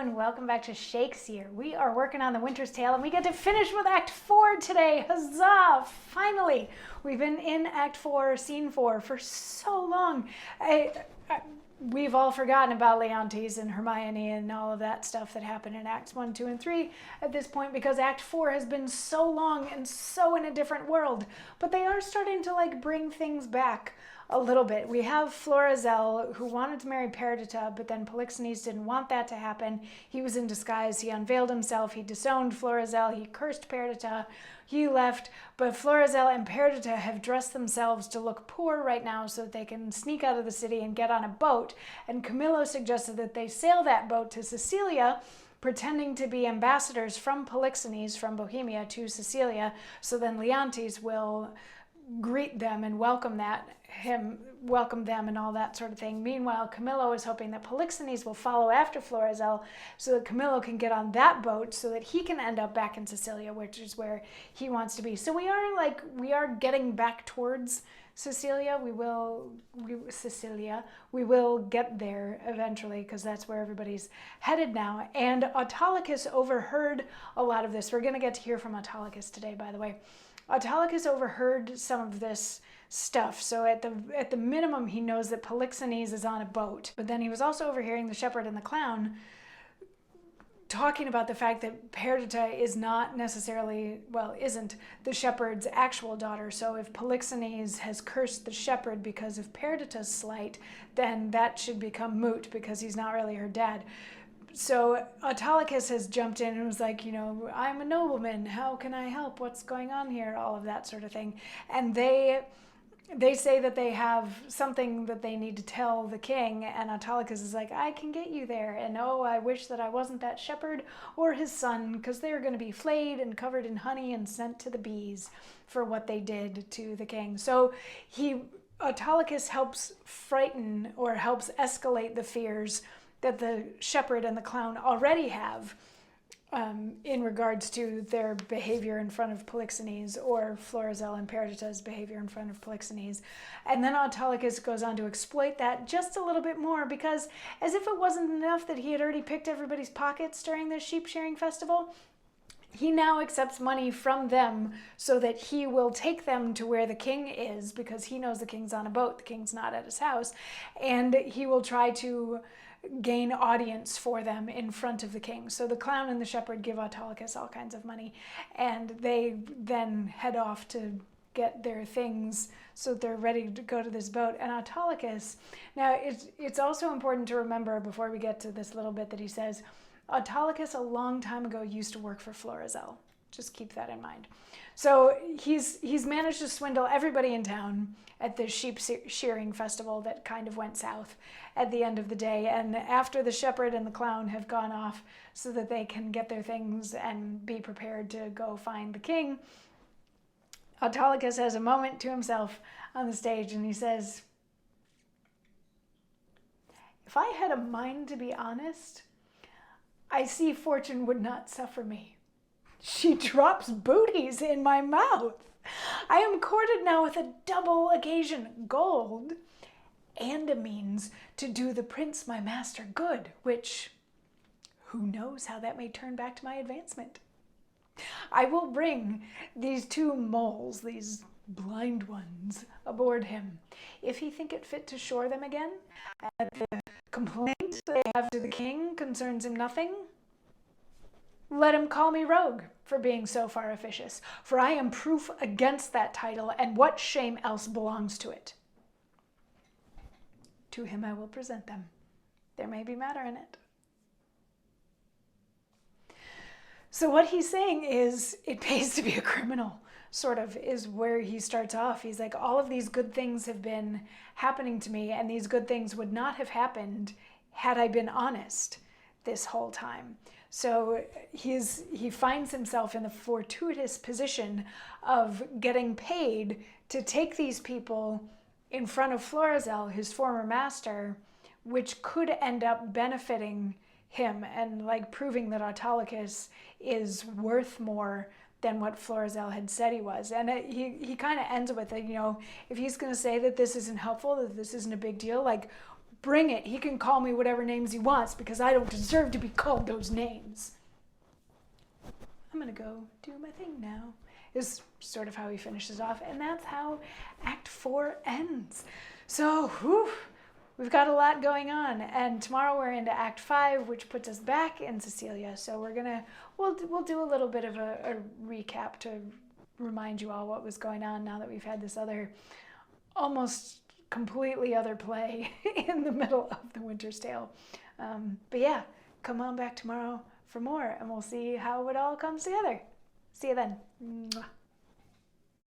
and welcome back to Shakesyear. We are working on The Winter's Tale and we get to finish with Act 4 today. Huzzah! Finally! We've been in Act 4, Scene 4 for so long. We've all forgotten about Leontes and Hermione and all of that stuff that happened in Acts 1, 2, and 3 at this point because Act 4 has been so long and so in a different world. But they are starting to bring things back a little bit. We have Florizel, who wanted to marry Perdita, but then Polixenes didn't want that to happen. He was in disguise. He unveiled himself. He disowned Florizel. He cursed Perdita. He left, but Florizel and Perdita have dressed themselves to look poor right now so that they can sneak out of the city and get on a boat. And Camillo suggested that they sail that boat to Sicilia, pretending to be ambassadors from Polixenes, from Bohemia, to Sicilia, so then Leontes will greet them and welcome them and all that sort of thing. Meanwhile, Camillo is hoping that Polixenes will follow after Florizel so that Camillo can get on that boat so that he can end up back in Sicilia, which is where he wants to be. So we are getting back towards Sicilia. We will get there eventually because that's where everybody's headed now. And Autolycus overheard a lot of this. We're going to get to hear from Autolycus today, by the way. Autolycus overheard some of this stuff, so at the minimum he knows that Polixenes is on a boat, but then he was also overhearing the shepherd and the clown talking about the fact that Perdita is not necessarily, isn't the shepherd's actual daughter. So if Polixenes has cursed the shepherd because of Perdita's slight, then that should become moot because he's not really her dad. So Autolycus has jumped in and was like, I'm a nobleman. How can I help? What's going on here? All of that sort of thing. And they say that they have something that they need to tell the king. And Autolycus is like, I can get you there. And I wish that I wasn't that shepherd or his son, because they're going to be flayed and covered in honey and sent to the bees for what they did to the king. So Autolycus helps frighten or helps escalate the fears that the shepherd and the clown already have in regards to their behavior in front of Polixenes, or Florizel and Perdita's behavior in front of Polixenes. And then Autolycus goes on to exploit that just a little bit more, because as if it wasn't enough that he had already picked everybody's pockets during the sheep shearing festival, he now accepts money from them so that he will take them to where the king is, because he knows the king's on a boat, the king's not at his house, and he will try to gain audience for them in front of the king. So the clown and the shepherd give Autolycus all kinds of money, and they then head off to get their things so that they're ready to go to this boat. And Autolycus, now it's also important to remember before we get to this little bit that he says, Autolycus a long time ago used to work for Florizel. Just keep that in mind. So he's managed to swindle everybody in town at the sheep shearing festival that kind of went south at the end of the day. And after the shepherd and the clown have gone off so that they can get their things and be prepared to go find the king, Autolycus has a moment to himself on the stage and he says, if I had a mind to be honest, I see fortune would not suffer me. She drops booties in my mouth. I am courted now with a double occasion, gold, and a means to do the prince my master good, which, who knows how that may turn back to my advancement. I will bring these two moles, these blind ones, aboard him, if he think it fit to shore them again, and the complaint they have to the king concerns him nothing. Let him call me rogue for being so far officious, for I am proof against that title, and what shame else belongs to it? To him I will present them. There may be matter in it. So what he's saying is, it pays to be a criminal, sort of, is where he starts off. He's like, all of these good things have been happening to me, and these good things would not have happened had I been honest this whole time. So he finds himself in the fortuitous position of getting paid to take these people in front of Florizel, his former master, which could end up benefiting him and proving that Autolycus is worth more than what Florizel had said he was. And he kind of ends with it, if he's going to say that this isn't helpful, that this isn't a big deal, bring it. He can call me whatever names he wants because I don't deserve to be called those names. I'm going to go do my thing now, is sort of how he finishes off. And that's how Act 4 ends. So, whew, we've got a lot going on. And tomorrow we're into Act 5, which puts us back in Cecilia. So we'll do a little bit of a recap to remind you all what was going on now that we've had this other, almost completely other play in the middle of The Winter's Tale. But yeah, come on back tomorrow for more, and we'll see how it all comes together. See you then. Mwah.